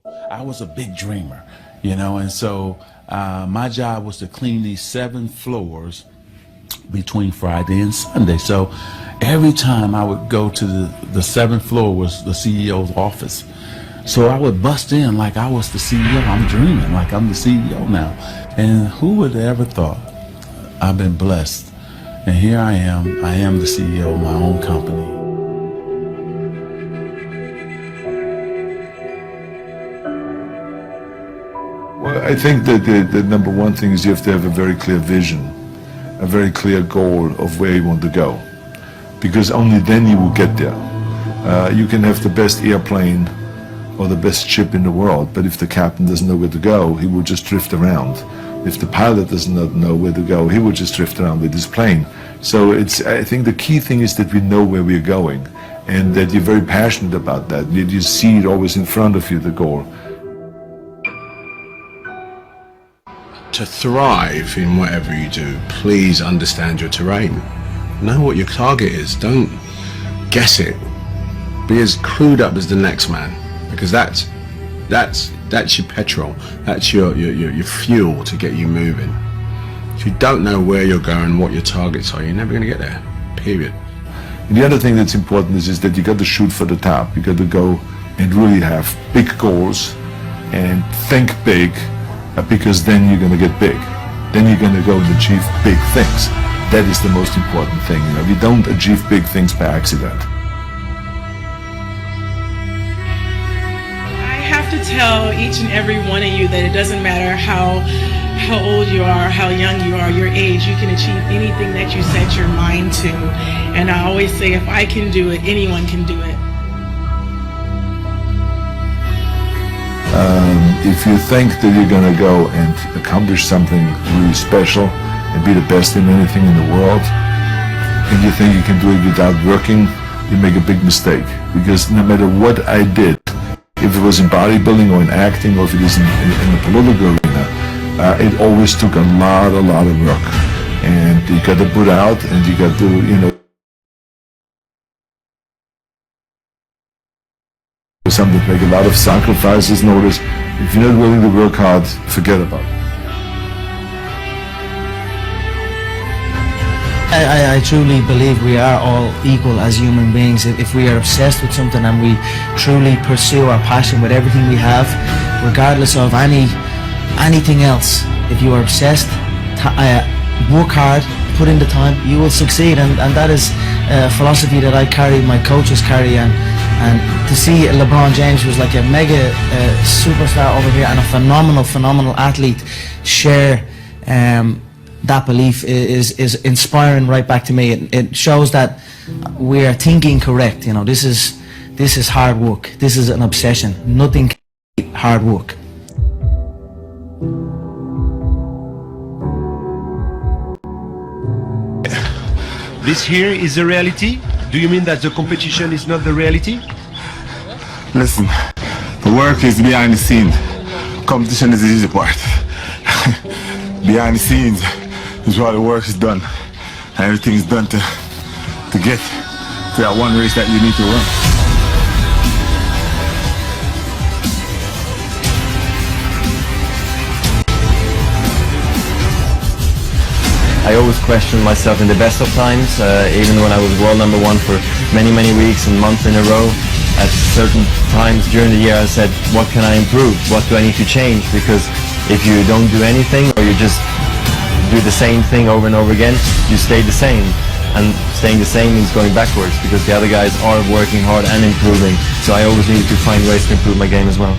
I was a big dreamer, you know, and so my job was to clean these 7 floors between Friday and Sunday. So every time I would go to the 7th floor was the CEO's office. So I would bust in like I was the CEO. I'm dreaming like I'm the CEO now. And who would have ever thought? I've been blessed. And here I am the CEO of my own company. Well, I think that the number one thing is you have to have a very clear vision, a very clear goal of where you want to go. Because only then you will get there. You can have the best airplane or the best ship in the world, but if the captain doesn't know where to go, he will just drift around. If the pilot does not know where to go, he will just drift around with his plane. So I think the key thing is that we know where we're going and that you're very passionate about that. You see it always in front of you, the goal. To thrive in whatever you do, please understand your terrain. Know what your target is. Don't guess it. Be as clued up as the next man, because that's your petrol. That's your fuel to get you moving. If you don't know where you're going, what your targets are, you're never going to get there. Period. And the other thing that's important is that you got to shoot for the top. You got to go and really have big goals and think big, because then you're going to get big. Then you're going to go and achieve big things. That is the most important thing. You know, we don't achieve big things by accident. To tell each and every one of you that it doesn't matter how old you are, how young you are, your age, you can achieve anything that you set your mind to. And I always say, if I can do it, anyone can do it. If you think that you're going to go and accomplish something really special and be the best in anything in the world, and you think you can do it without working, you make a big mistake. Because no matter what I did, if it was in bodybuilding or in acting or if it is in the political arena, it always took a lot of work. And you got to put out and you got to, you know, something make a lot of sacrifices. Notice, if you're not willing to work hard, forget about it. I truly believe we are all equal as human beings. If we are obsessed with something and we truly pursue our passion with everything we have, regardless of anything else, if you are obsessed, work hard, put in the time, you will succeed. And that is a philosophy that I carry, my coaches carry, and to see LeBron James, who's like a mega superstar over here and a phenomenal athlete, share that belief is inspiring right back to me. It shows that we are thinking correct. You know, this is hard work. This is an obsession. Nothing can beat hard work. This here is the reality? Do you mean that the competition is not the reality? Listen, the work is behind the scenes. Competition is the easy part. Behind the scenes is where the work is done. And everything is done to get to that one race that you need to run. I always questioned myself in the best of times, even when I was world #1 for many weeks and months in a row. At certain times during the year I said, what can I improve? What do I need to change? Because if you don't do anything or you just do the same thing over and over again, you stay the same. And staying the same means going backwards, because the other guys are working hard and improving. So I always needed to find ways to improve my game as well.